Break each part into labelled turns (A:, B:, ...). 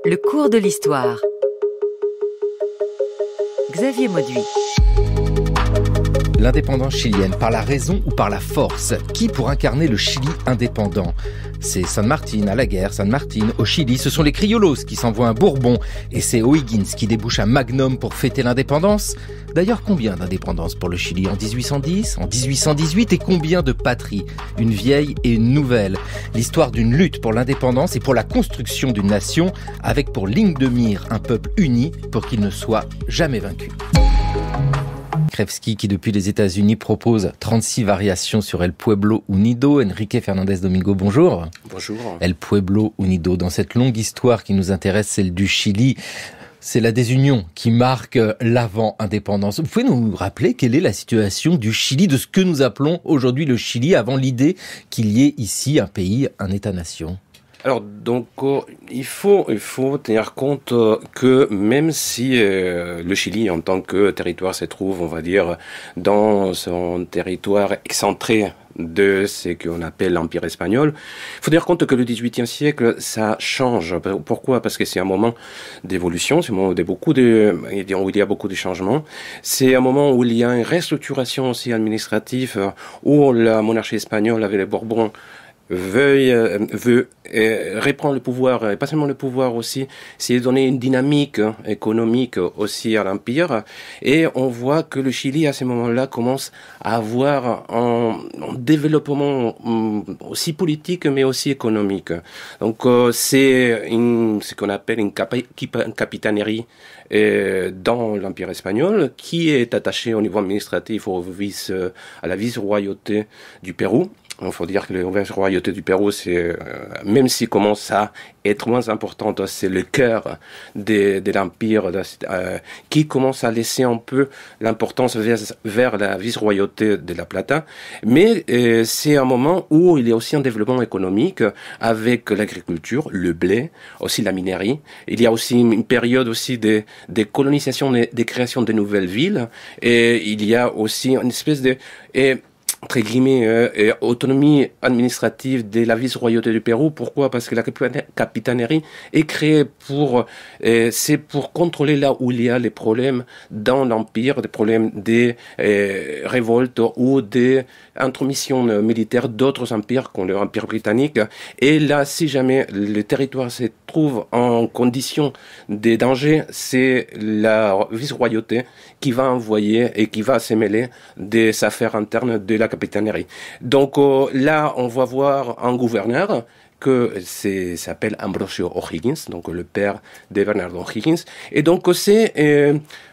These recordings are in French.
A: Le cours de l'histoire. Xavier Mauduit.
B: L'indépendance chilienne, par la raison ou par la force? Qui pour incarner le Chili indépendant? C'est San Martín à la guerre, San Martín au Chili. Ce sont les Criollos qui s'envoient un Bourbon. Et c'est O'Higgins qui débouche un Magnum pour fêter l'indépendance. D'ailleurs, combien d'indépendances pour le Chili? En 1810, en 1818 et combien de patries? Une vieille et une nouvelle. L'histoire d'une lutte pour l'indépendance et pour la construction d'une nation avec pour ligne de mire un peuple uni pour qu'il ne soit jamais vaincu. Krevski qui depuis les États-Unis propose 36 variations sur El Pueblo Unido. Enrique Fernandez Domingo, bonjour.
C: Bonjour.
B: El Pueblo Unido, dans cette longue histoire qui nous intéresse, celle du Chili, c'est la désunion qui marque l'avant-indépendance. Vous pouvez nous rappeler quelle est la situation du Chili, de ce que nous appelons aujourd'hui le Chili, avant l'idée qu'il y ait ici un pays, un État-nation?
C: Alors donc il faut tenir compte que même si le Chili en tant que territoire se trouve, on va dire, dans son territoire excentré de ce qu'on appelle l'Empire espagnol, il faut tenir compte que le XVIIIe siècle, ça change. Pourquoi? Parce que c'est un moment d'évolution, c'est un moment où il y a beaucoup de changements. C'est un moment où il y a une restructuration aussi administrative, où la monarchie espagnole avec les Bourbons veut reprendre le pouvoir, et pas seulement le pouvoir aussi, c'est donner une dynamique économique aussi à l'Empire. Et on voit que le Chili, à ce moment-là, commence à avoir un développement aussi politique, mais aussi économique. Donc, c'est ce qu'on appelle une capitainerie dans l'Empire espagnol, qui est attachée au niveau administratif à la vice-royauté du Pérou. Il faut dire que la vice-royauté du Pérou, c'est, même s'il commence à être moins importante, c'est le cœur de l'Empire qui commence à laisser un peu l'importance vers la vice-royauté de La Plata. Mais c'est un moment où il y a aussi un développement économique avec l'agriculture, le blé, aussi la minerie. Il y a aussi une période aussi de colonisation, de création de nouvelles villes. Et il y a aussi une espèce de... entre guillemets, autonomie administrative de la vice-royauté du Pérou. Pourquoi? Parce que la capitainerie est créée c'est pour contrôler là où il y a les problèmes dans l'Empire, des problèmes des révoltes ou des intromissions militaires d'autres empires, comme l'Empire britannique. Et là, si jamais le territoire se trouve en condition de danger, c'est la vice-royauté qui va envoyer et qui va se mêler des affaires internes de la capitainerie. Donc là, on va voir un gouverneur que s'appelle Ambrosio O'Higgins, donc le père de Bernardo O'Higgins. Et donc c'est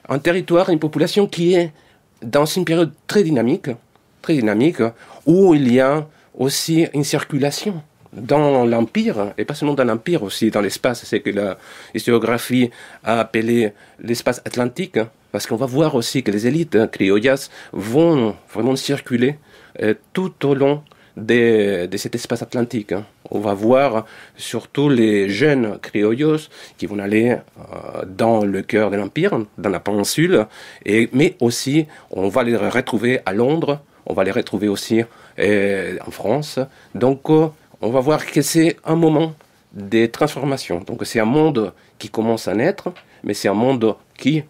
C: un territoire, une population qui est dans une période très dynamique, où il y a aussi une circulation dans l'Empire, et pas seulement dans l'Empire, aussi dans l'espace. C'est que la historiographie a appelé l'espace atlantique, parce qu'on va voir aussi que les élites criollas vont vraiment circuler tout au long de cet espace atlantique. On va voir surtout les jeunes criollos qui vont aller dans le cœur de l'Empire, dans la péninsule, mais aussi on va les retrouver à Londres, on va les retrouver aussi en France. Donc on va voir que c'est un moment de transformation. Donc c'est un monde qui commence à naître, mais c'est un monde qui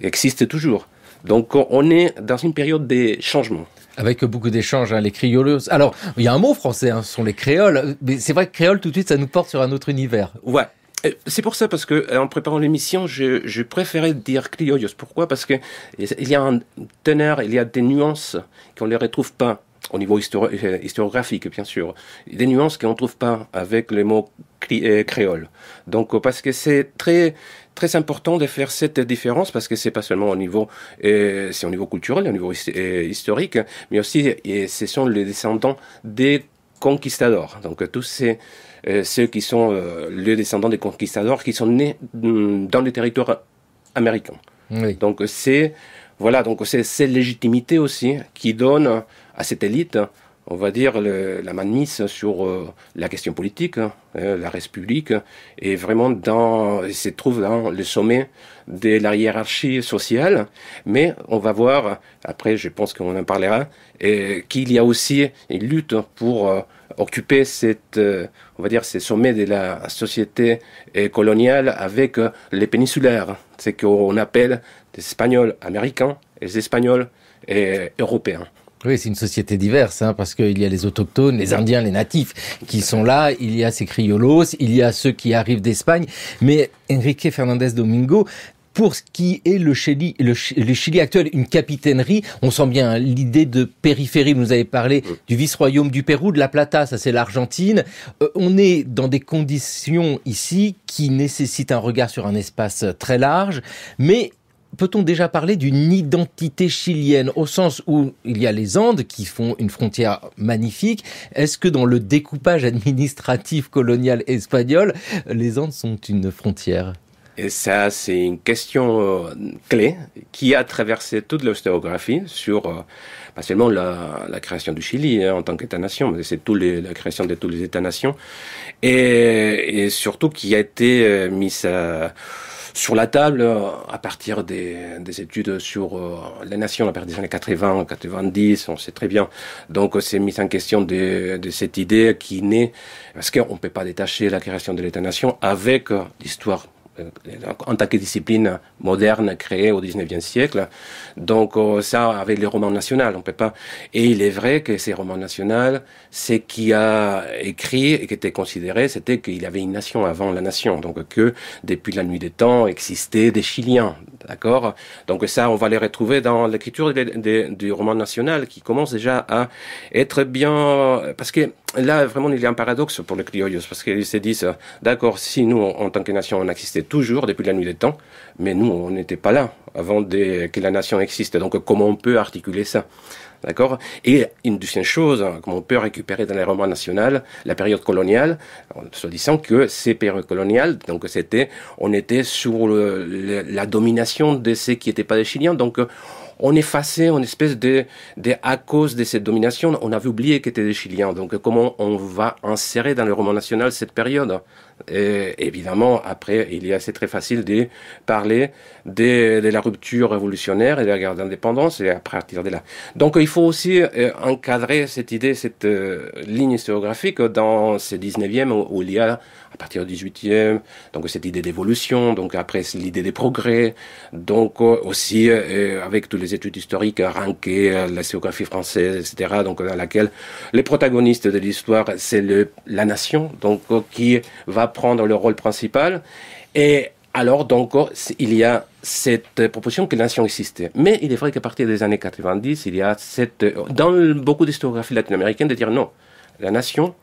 C: existe toujours. Donc on est dans une période de changement.
B: Avec beaucoup d'échanges, les criollos. Alors, il y a un mot français, ce sont les créoles. Mais c'est vrai que créole, tout de suite, ça nous porte sur un autre univers.
C: Ouais. C'est pour ça, parce que en préparant l'émission, je préférais dire criollos. Pourquoi? Parce que il y a un teneur, il y a des nuances qu'on ne les retrouve pas au niveau historiographique, bien sûr. Des nuances qu'on ne trouve pas avec le mot créole. Donc, parce que c'est très important de faire cette différence, parce que c'est pas seulement au niveau, c'est au niveau culturel, au niveau historique, mais aussi, ce sont les descendants des conquistadors. Donc, tous ceux qui sont les descendants des conquistadors qui sont nés dans les territoires américains. Oui. Donc, c'est cette légitimité aussi qui donne à cette élite, on va dire, la mainmise sur la question politique, la res publique, et vraiment se trouve dans le sommet de la hiérarchie sociale. Mais on va voir, après je pense qu'on en parlera, qu'il y a aussi une lutte pour occuper on va dire, ces sommets de la société coloniale avec les péninsulaires, c'est qu'on appelle des Espagnols américains et les Espagnols européens.
B: Oui, c'est une société diverse, parce qu'il y a les autochtones, les Indiens, les natifs qui sont là, il y a ces criollos, il y a ceux qui arrivent d'Espagne, mais Enrique Fernández Domingo, pour ce qui est le Chili actuel, une capitainerie, on sent bien l'idée de périphérie. Vous nous avez parlé du vice-royaume du Pérou, de La Plata, ça c'est l'Argentine. On est dans des conditions ici qui nécessitent un regard sur un espace très large, mais peut-on déjà parler d'une identité chilienne, au sens où il y a les Andes qui font une frontière magnifique? Est-ce que dans le découpage administratif colonial espagnol, les Andes sont une frontière?
C: Et ça, c'est une question clé qui a traversé toute l'historiographie sur pas seulement la création du Chili en tant qu'État-nation, mais c'est la création de tous les États-nations, et surtout qui a été mise sur la table à partir des études sur les nations à partir des années 80, 90, on sait très bien. Donc c'est mis en question de cette idée qui naît, parce qu'on ne peut pas détacher la création de l'État-nation avec l'histoire en tant que discipline moderne créée au 19e siècle. Donc ça, avec les romans nationaux, on peut pas. Et il est vrai que ces romans nationaux, ce qui a écrit et qui était considéré, c'était qu'il y avait une nation avant la nation. Donc que depuis la nuit des temps existaient des Chiliens. D'accord? Donc ça, on va les retrouver dans l'écriture du roman national qui commence déjà à être bien, parce que là, vraiment, il y a un paradoxe pour les criollos, parce qu'ils se disent, d'accord, si nous, en tant que nation, on existait toujours depuis la nuit des temps, mais nous, on n'était pas là avant que la nation existe. Donc, comment on peut articuler ça? D'accord? Et une deuxième chose, comment on peut récupérer dans les romans nationaux la période coloniale, en se disant que ces périodes coloniales, donc on était sous la domination de ceux qui n'étaient pas des Chiliens, donc on effaçait une espèce à cause de cette domination, on avait oublié qu'ils étaient des Chiliens. Donc, comment on va insérer dans le roman national cette période? Et évidemment, après, c'est très facile de parler de la rupture révolutionnaire et de la guerre d'indépendance, et à partir de là. Donc, il faut aussi encadrer cette idée, cette ligne historiographique dans ce 19e où il y a, à partir du 18e, donc cette idée d'évolution, donc après l'idée des progrès, donc aussi avec toutes les études historiques, Ranké, la géographie française, etc., donc dans laquelle les protagonistes de l'histoire, c'est la nation, donc qui va prendre le rôle principal. Et alors, donc, il y a cette proposition que la nation existait. Mais il est vrai qu'à partir des années 90, il y a dans beaucoup d'historiographie latino-américaine, de dire non, la nation,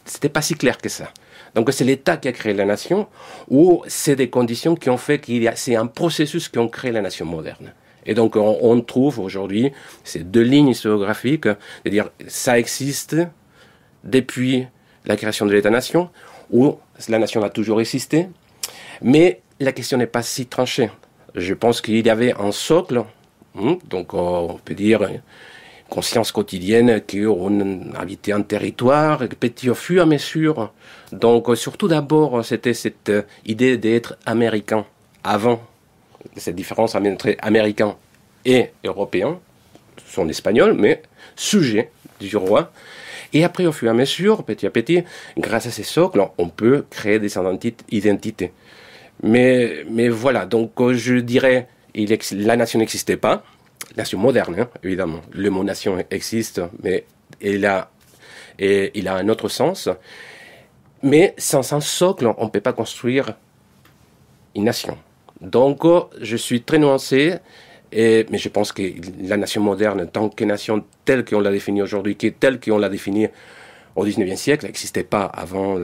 C: c'était pas si clair que ça. Donc c'est l'État qui a créé la nation, ou c'est des conditions qui ont fait c'est un processus qui ont créé la nation moderne. Et donc on trouve aujourd'hui ces deux lignes historiographiques, c'est-à-dire ça existe depuis la création de l'État-nation, où la nation a toujours existé, mais la question n'est pas si tranchée. Je pense qu'il y avait un socle, donc on peut dire conscience quotidienne qu'on habitait un territoire, petit au fur et à mesure. Donc surtout d'abord, c'était cette idée d'être américain avant. Cette différence entre américain et européen, sont espagnols, mais sujets du roi. Et après, au fur et à mesure, petit à petit, grâce à ces socles, on peut créer des identités. Mais voilà, donc je dirais, la nation n'existait pas. Nation moderne, évidemment. Le mot nation existe, mais il a un autre sens. Mais sans un socle, on ne peut pas construire une nation. Donc, je suis très nuancé, mais je pense que la nation moderne, tant que nation telle qu'on l'a définie aujourd'hui, telle qu'on l'a définie au XIXe siècle, n'existait pas avant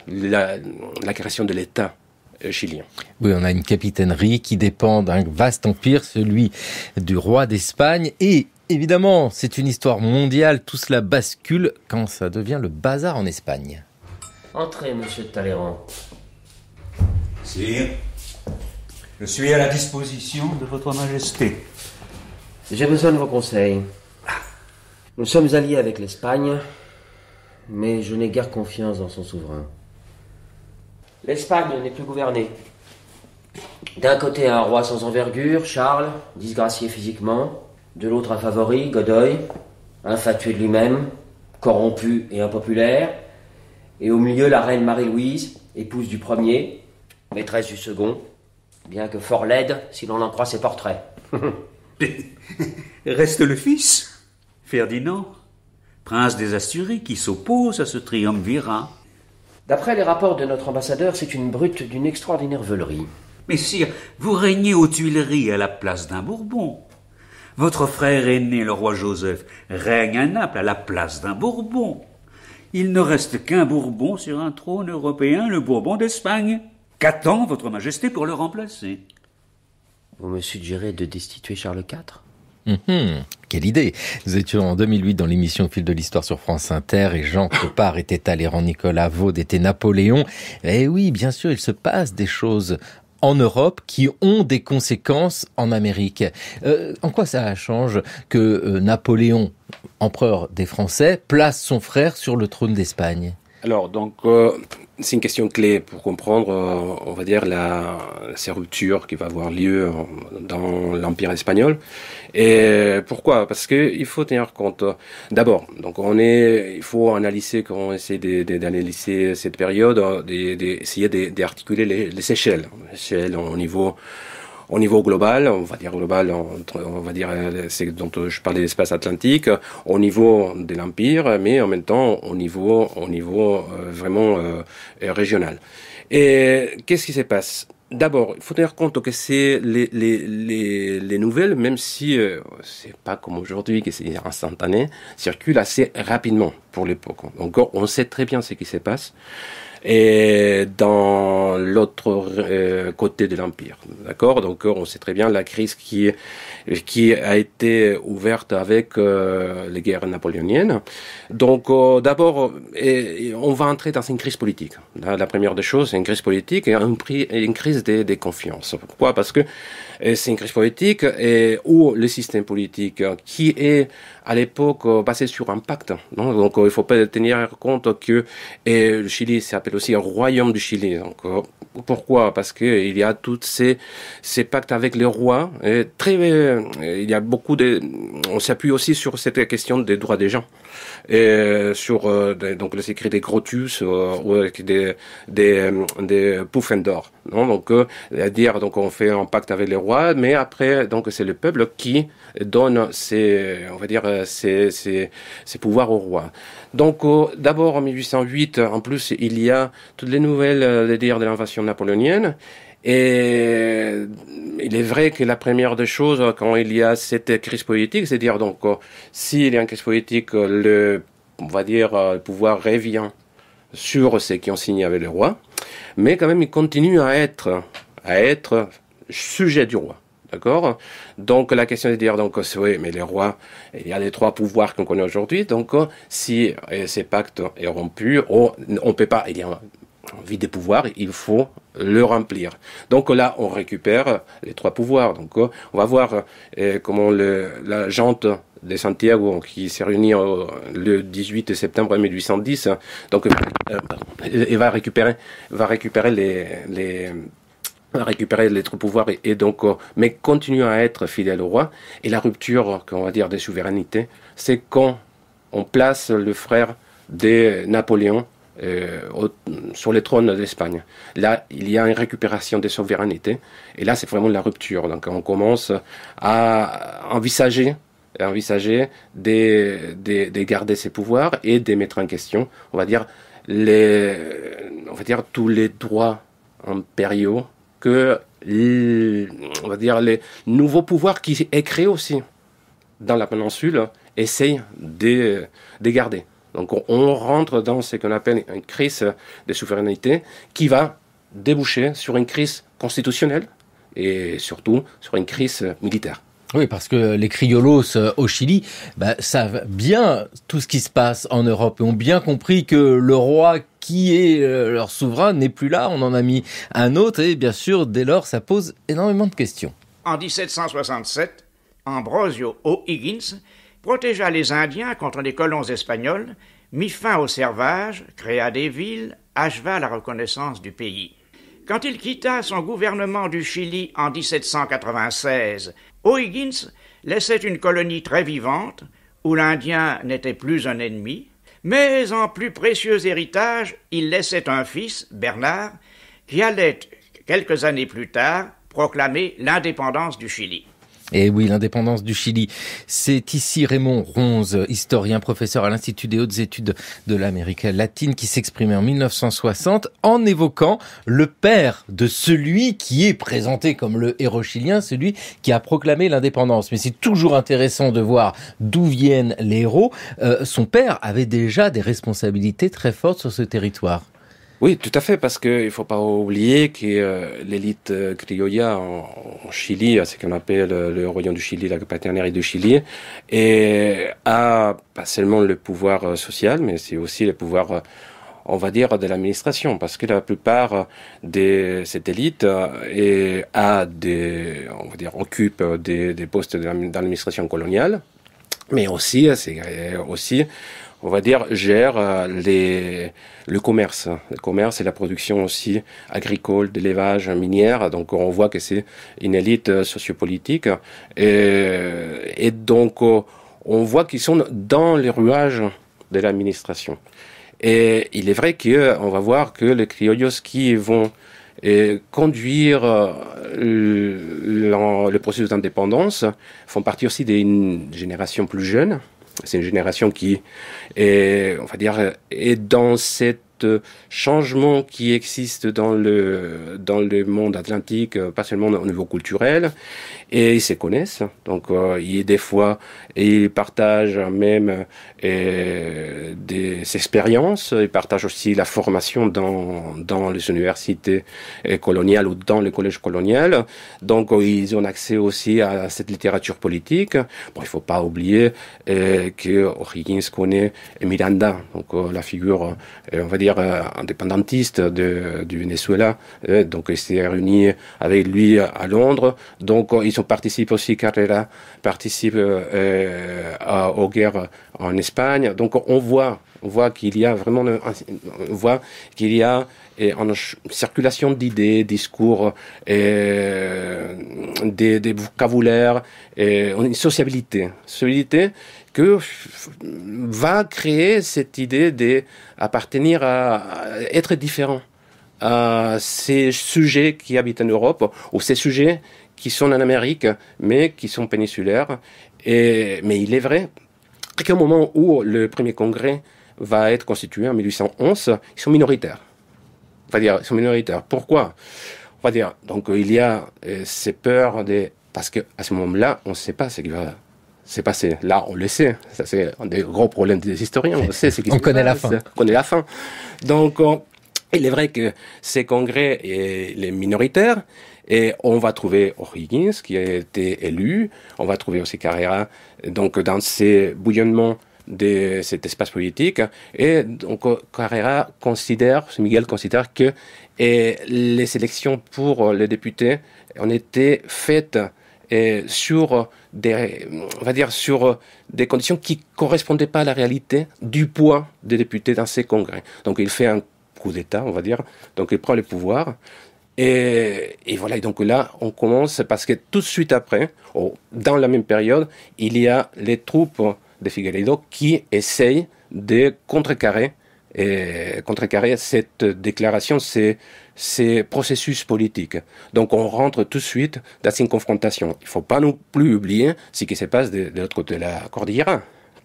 C: la création de l'État chilien.
B: Oui, on a une capitainerie qui dépend d'un vaste empire, celui du roi d'Espagne. Et évidemment, c'est une histoire mondiale. Tout cela bascule quand ça devient le bazar en Espagne.
D: Entrez, monsieur de Talleyrand.
E: Sire, je suis à la disposition de votre majesté.
D: J'ai besoin de vos conseils. Nous sommes alliés avec l'Espagne, mais je n'ai guère confiance dans son souverain. L'Espagne n'est plus gouvernée. D'un côté, un roi sans envergure, Charles, disgracié physiquement. De l'autre, un favori, Godoy, infatué de lui-même, corrompu et impopulaire. Et au milieu, la reine Marie-Louise, épouse du premier, maîtresse du second, bien que fort laide si l'on en croit ses portraits.
E: Reste le fils, Ferdinand, prince des Asturies, qui s'oppose à ce triumvirat.
D: D'après les rapports de notre ambassadeur, c'est une brute d'une extraordinaire veulerie.
E: Mais sire, vous régnez aux Tuileries à la place d'un Bourbon. Votre frère aîné, le roi Joseph, règne à Naples à la place d'un Bourbon. Il ne reste qu'un Bourbon sur un trône européen, le Bourbon d'Espagne. Qu'attend votre majesté pour le remplacer?
D: Vous me suggérez de destituer Charles IV?
B: Quelle idée! Nous étions en 2008 dans l'émission Fil de l'Histoire sur France Inter et Jean Copard était Talleyrand, Nicolas Vaud était Napoléon. Et oui, bien sûr, il se passe des choses en Europe qui ont des conséquences en Amérique. En quoi ça change que Napoléon, empereur des Français, place son frère sur le trône d'Espagne?
C: Alors, donc, c'est une question clé pour comprendre, on va dire, ces ruptures qui va avoir lieu dans l'Empire espagnol. Et pourquoi? Parce que il faut tenir compte, d'abord, donc il faut analyser, quand on essaie d'analyser cette période, essayer d'articuler les échelles au niveau global, on va dire c'est dont je parlais, l'espace atlantique, au niveau de l'Empire, mais en même temps au niveau vraiment régional. Et qu'est-ce qui se passe? D'abord, il faut tenir compte que c'est les nouvelles, même si c'est pas comme aujourd'hui que c'est instantané, circulent assez rapidement pour l'époque. Donc on sait très bien ce qui se passe. Et dans l'autre côté de l'Empire, d'accord? Donc on sait très bien la crise qui a été ouverte avec les guerres napoléoniennes. Donc d'abord, on va entrer dans une crise politique. La première des choses, c'est une crise politique et une crise des confiances. Pourquoi? Parce que c'est une crise politique où le système politique qui est à l'époque basé sur un pacte. Non? Donc il faut pas tenir compte que le Chili s'appelle aussi le royaume du Chili. Donc pourquoi? Parce que il y a tous ces pactes avec les rois. Il y a on s'appuie aussi sur cette question des droits des gens et sur donc les écrits des Grotius ou des Pufendorf. Non? Donc c'est-à-dire donc on fait un pacte avec les rois, mais après donc c'est le peuple qui donne ses pouvoirs au roi. Donc d'abord en 1808, en plus il y a toutes les nouvelles de l'invasion napoléonienne. Et il est vrai que la première des choses, quand il y a cette crise politique, c'est-à-dire donc s'il y a une crise politique, le pouvoir revient sur ceux qui ont signé avec le roi, mais quand même il continue à être sujet du roi. D'accord? Donc la question est de dire donc oui, mais les rois, il y a les trois pouvoirs qu'on connaît aujourd'hui. Donc si ces pactes est rompu, on peut pas. Il y a envie des pouvoirs, il faut le remplir. Donc là, on récupère les trois pouvoirs. Donc on va voir comment la gente de Santiago, qui s'est réunie le 18 septembre 1810, donc il va récupérer les trois pouvoirs et donc mais continue à être fidèle au roi. Et la rupture, qu'on va dire, des souverainetés, c'est quand on place le frère de Napoléon sur le trône d'Espagne. Là, il y a une récupération des souverainetés et là, c'est vraiment la rupture. Donc, on commence à envisager de garder ses pouvoirs et de mettre en question, on va dire tous les droits impériaux que on va dire les nouveaux pouvoirs qui est créé aussi dans la péninsule essayent de garder. Donc on rentre dans ce qu'on appelle une crise de souveraineté qui va déboucher sur une crise constitutionnelle et surtout sur une crise militaire.
B: Oui, parce que les criolos au Chili savent bien tout ce qui se passe en Europe et ont bien compris que le roi qui est leur souverain n'est plus là, on en a mis un autre et bien sûr, dès lors, ça pose énormément de questions.
F: En 1767, Ambrosio O'Higgins protégea les Indiens contre les colons espagnols, mit fin au servage, créa des villes, acheva la reconnaissance du pays. Quand il quitta son gouvernement du Chili en 1796, O'Higgins laissait une colonie très vivante, où l'Indien n'était plus un ennemi, Mais en plus précieux héritage, il laissait un fils, Bernard, qui allait, quelques années plus tard, proclamer l'indépendance du Chili.
B: Et oui, l'indépendance du Chili. C'est ici Raymond Ronze, historien, professeur à l'Institut des hautes études de l'Amérique latine, qui s'exprimait en 1960 en évoquant le père de celui qui est présenté comme le héros chilien, celui qui a proclamé l'indépendance. Mais c'est toujours intéressant de voir d'où viennent les héros. Son père avait déjà des responsabilités très fortes sur ce territoire.
C: Oui, tout à fait, parce qu'il faut pas oublier que l'élite criolla en Chili, ce qu'on appelle le royaume du Chili, la paternité du Chili, et a pas seulement le pouvoir social, mais c'est aussi le pouvoir, on va dire, de l'administration, parce que la plupart de cette élite occupe des postes dans l'administration coloniale, mais aussi, on va dire, gère le commerce. Le commerce et la production aussi agricole, d'élevage, minière. Donc, on voit que c'est une élite sociopolitique. Et donc, on voit qu'ils sont dans les rouages de l'administration. Et il est vrai qu'on va voir que les criollos qui vont conduire le processus d'indépendance font partie aussi d'une génération plus jeune. C'est une génération qui est, on va dire, est dans cet changement qui existe dans le monde atlantique, pas seulement au niveau culturel, et ils se connaissent. Donc, des fois, ils partagent même des expériences. Ils partagent aussi la formation dans les universités coloniales ou dans les collèges coloniales. Donc, ils ont accès aussi à cette littérature politique. Bon, il faut pas oublier que O'Higgins connaît Miranda, donc la figure, on va dire, indépendantiste du Venezuela. Donc, il s'est réuni avec lui à Londres. Donc, ils ont participé aussi, Carrera participe aux guerres en Espagne. Donc, on voit qu'il y a vraiment, une circulation d'idées, discours, des vocabulaires, une sociabilité que va créer cette idée d'appartenir à être différent à ces sujets qui habitent en Europe ou ces sujets qui sont en Amérique mais qui sont péninsulaires. Mais il est vrai qu'au moment où le premier congrès va être constitué en 1811, ils sont minoritaires. Ils sont minoritaires. Pourquoi ? On va dire, donc il y a ces peurs parce qu'à ce moment-là, on ne sait pas ce qui va s'est passé. Là, on le sait. Ça, c'est un des gros problèmes des historiens. On sait ce qui se passe.
B: On connaît la fin.
C: Donc, il est vrai que ces congrès, les minoritaires, et on va trouver O'Higgins, qui a été élu. On va trouver aussi Carrera, donc, dans ces bouillonnements de cet espace politique. Et donc, Miguel considère que les élections pour les députés ont été faites sur des conditions qui correspondaient pas à la réalité du poids des députés dans ces congrès. Donc, il fait un coup d'État, on va dire. Donc, il prend le pouvoir. Et voilà, et donc là, on commence, parce que tout de suite après, dans la même période, il y a les troupes de Figueiredo qui essayent de contrecarrer cette déclaration, ces processus politiques. Donc on rentre tout de suite dans une confrontation. Il ne faut pas non plus oublier ce qui se passe de l'autre côté de la Cordillera.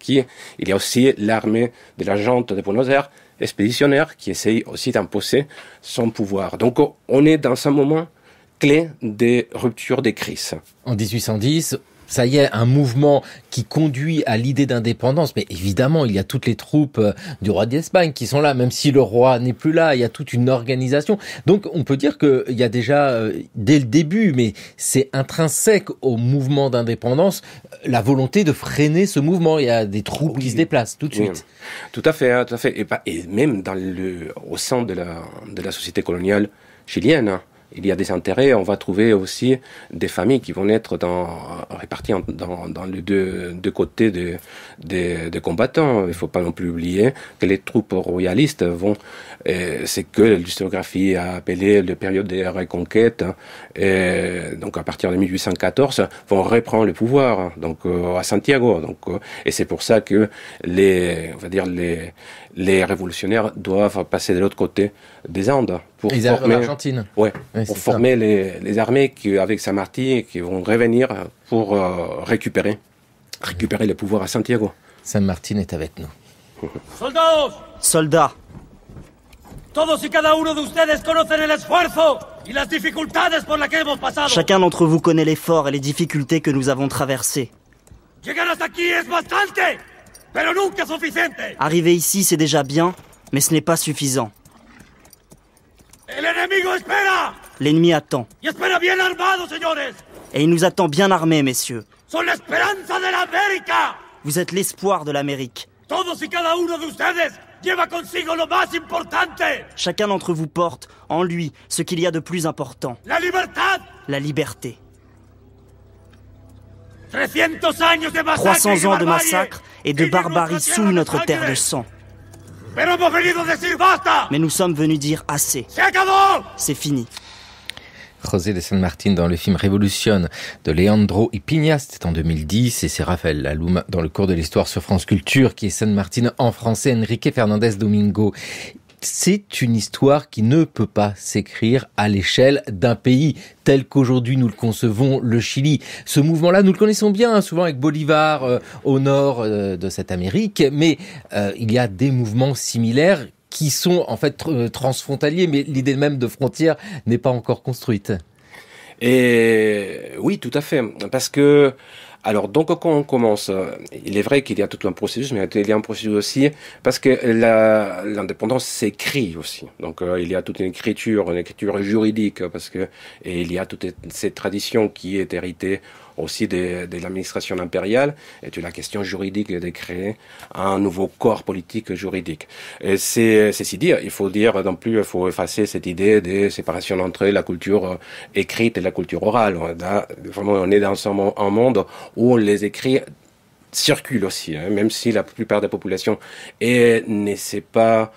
C: Il y a aussi l'armée de la Junte de Buenos Aires, expéditionnaire, qui essaye aussi d'imposer son pouvoir. Donc on est dans un moment clé des ruptures des crises.
B: En 1810, ça y est, un mouvement qui conduit à l'idée d'indépendance. Mais évidemment, il y a toutes les troupes du roi d'Espagne qui sont là, même si le roi n'est plus là. Il y a toute une organisation. Donc, on peut dire qu'il y a déjà, dès le début, mais c'est intrinsèque au mouvement d'indépendance, la volonté de freiner ce mouvement. Il y a des troupes qui se déplacent tout de suite.
C: Tout à fait, tout à fait. Et même au sein de la société coloniale chilienne, il y a des intérêts, on va trouver aussi des familles qui vont être réparties dans les deux côtés des combattants. Il ne faut pas non plus oublier que les troupes royalistes vont, c'est que l'historiographie a appelé la période des reconquêtes, donc à partir de 1814, vont reprendre le pouvoir, donc à Santiago. Donc, et c'est pour ça que les révolutionnaires doivent passer de l'autre côté des Andes pour
B: ils arrivent en Argentine.
C: Ouais, pour former les armées qui, avec San Martín, qui vont revenir pour récupérer le pouvoir à Santiago.
B: San Martín est avec nous.
G: Soldats,
H: todos y cada uno de ustedes conocen el esfuerzo y las dificultades por las que hemos pasado.
G: chacun d'entre vous connaît l'effort et les difficultés que nous avons traversées.
H: Llegar hasta aquí es bastante, pero nunca suficiente.
G: Arriver ici, c'est déjà bien, mais ce n'est pas suffisant.
H: El enemigo espera.
G: L'ennemi attend.
H: Y espera bien armado, señores.
G: Et il nous attend bien armés, messieurs.
H: Son la esperanza de la América.
G: Vous êtes l'espoir de l'Amérique.
H: Todos y cada uno de ustedes lleva consigo lo más importante.
G: Chacun d'entre vous porte en lui ce qu'il y a de plus important.
H: La libertad.
G: La liberté.
H: 300 años de massacre
G: 300 ans de massacre et de barbarie souillent notre terre de sang.
H: Pero hemos venido a decir basta.
G: Mais nous sommes venus dire assez.
H: Se acabó.
G: C'est fini.
B: José de San Martín dans le film Révolution de Leandro y Piña, c'était en 2010, et c'est Raphaël Laloum dans le cours de l'histoire sur France Culture qui est San Martín en français, Enrique Fernandez Domingo. C'est une histoire qui ne peut pas s'écrire à l'échelle d'un pays tel qu'aujourd'hui nous le concevons, le Chili. Ce mouvement-là, nous le connaissons bien, souvent avec Bolivar au nord de cette Amérique, mais il y a des mouvements similaires qui sont en fait transfrontaliers, mais l'idée même de frontière n'est pas encore construite.
C: Et oui, tout à fait, parce que alors, donc, quand on commence, il est vrai qu'il y a tout un processus, mais il y a un processus aussi, parce que l'indépendance s'écrit aussi. Donc, il y a toute une écriture juridique, parce que, et il y a toute cette tradition qui est héritée aussi de l'administration impériale, et de la question juridique de créer un nouveau corps politique juridique. Et ceci dit, il faut dire non plus, il faut effacer cette idée de séparation entre la culture écrite et la culture orale. Là, vraiment, on est dans un monde où les écrits circulent aussi, hein, même si la plupart des populations ne sait pas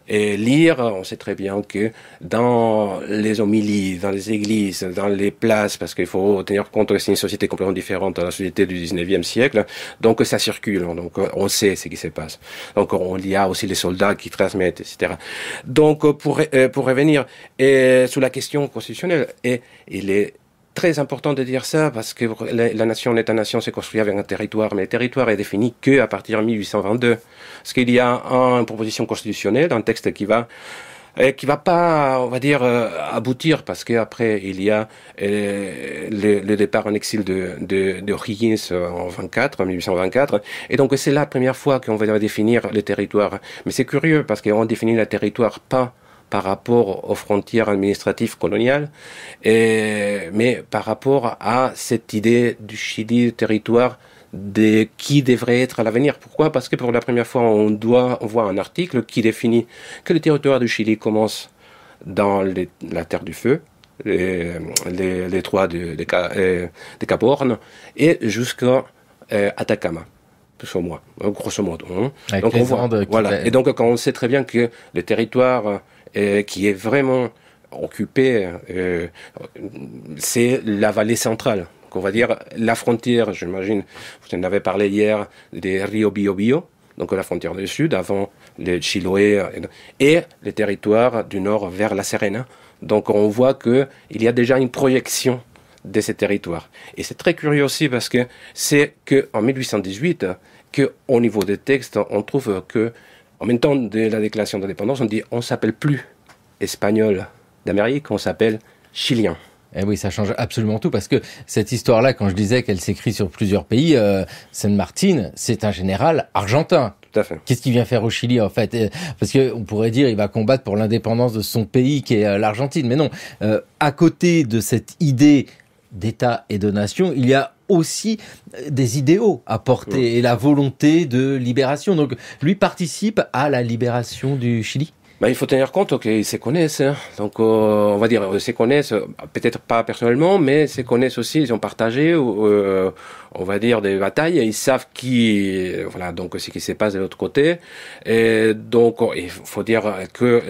C: lire. On sait très bien que dans les homélies, dans les églises, dans les places, parce qu'il faut tenir compte que c'est une société complètement différente à la société du 19e siècle, donc ça circule, donc on sait ce qui se passe. Donc il y a aussi les soldats qui transmettent, etc. Donc pour revenir sur la question constitutionnelle, il est très important de dire ça parce que la nation, l'État-nation s'est construit avec un territoire, mais le territoire est défini qu'à partir de 1822. Parce qu'il y a une proposition constitutionnelle, un texte qui va pas, on va dire, aboutir parce qu'après il y a le départ en exil de O'Higgins en 1824. Et donc c'est la première fois qu'on va définir le territoire. Mais c'est curieux parce qu'on définit le territoire pas par rapport aux frontières administratives coloniales, mais par rapport à cette idée du Chili, territoire de qui devrait être à l'avenir. Pourquoi ? Parce que pour la première fois, on voit un article qui définit que le territoire du Chili commence dans la Terre du Feu, les trois de Cap Horn, et jusqu'à Atacama. Plus ou moins, grosso modo.
B: Avec
C: donc
B: les
C: on voit,
B: Andes
C: voilà. Et donc quand on sait très bien que le territoire qui est vraiment occupé, c'est la vallée centrale. Donc on va dire la frontière, j'imagine, vous en avez parlé hier, des Rio Biobío, donc la frontière du sud, avant le Chiloé, et les territoires du nord vers la Serena. Donc on voit qu'il y a déjà une projection de ces territoires. Et c'est très curieux aussi parce que c'est qu'en 1818, qu'au niveau des textes, on trouve que, en même temps de la déclaration d'indépendance, on dit on ne s'appelle plus espagnol d'Amérique, on s'appelle chilien.
B: Eh oui, ça change absolument tout, parce que cette histoire-là, quand je disais qu'elle s'écrit sur plusieurs pays, San Martín, c'est un général argentin.
C: Tout à fait.
B: Qu'est-ce qu'il vient faire au Chili, en fait ? Parce que on pourrait dire il va combattre pour l'indépendance de son pays, qui est l'Argentine. Mais non, à côté de cette idée d'État et de nation, il y a aussi des idéaux à porter et la volonté de libération. Donc, lui participe à la libération du Chili ?
C: Il faut tenir compte qu'ils se connaissent. Hein. Donc, on va dire, ils se connaissent, peut-être pas personnellement, mais ils se connaissent aussi. Ils ont partagé, on va dire, des batailles. Et ils savent voilà, donc ce qui se passe de l'autre côté. Et donc, il faut dire que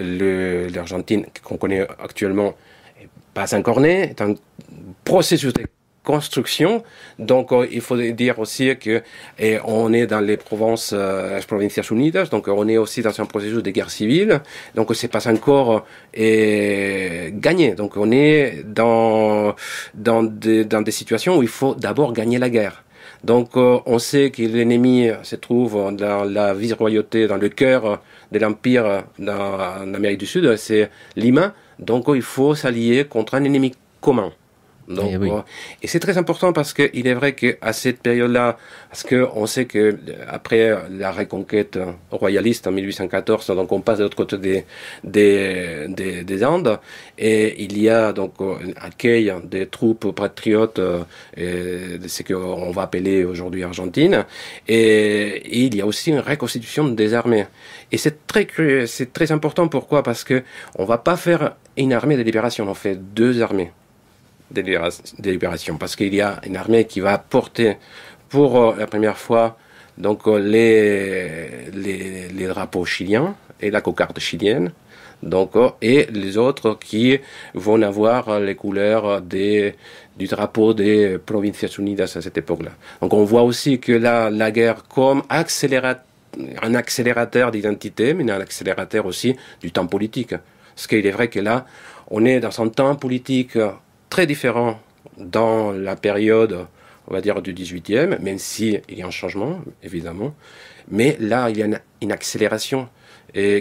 C: l'Argentine qu'on connaît actuellement est pas encore née, est un processus de construction. Donc, il faut dire aussi que on est dans les Provincias Unidas, donc on est aussi dans un processus de guerre civile. Donc, c'est pas encore gagné. Donc, on est dans des situations où il faut d'abord gagner la guerre. Donc, on sait que l'ennemi se trouve dans la vice-royauté, dans le cœur de l'empire en Amérique du Sud, c'est Lima. Donc, il faut s'allier contre un ennemi commun. Donc, et c'est très important parce que il est vrai qu'à cette période-là, parce que on sait que après la reconquête royaliste en 1814, donc on passe de l'autre côté des Andes, et il y a donc un accueil des troupes patriotes, ce qu'on va appeler aujourd'hui Argentine, et il y a aussi une reconstitution des armées. Et c'est très important. Pourquoi? Parce que on va pas faire une armée de libération, on fait deux armées de libération, parce qu'il y a une armée qui va porter pour la première fois donc les drapeaux chiliens et la cocarde chilienne, donc et les autres qui vont avoir les couleurs du drapeau des Provincias Unidas à cette époque-là. Donc on voit aussi que la guerre comme un accélérateur d'identité, mais un accélérateur aussi du temps politique. Parce qu'il est vrai que là, on est dans un temps politique très différent dans la période, on va dire, du 18e, même si il y a un changement, évidemment. Mais là, il y a une accélération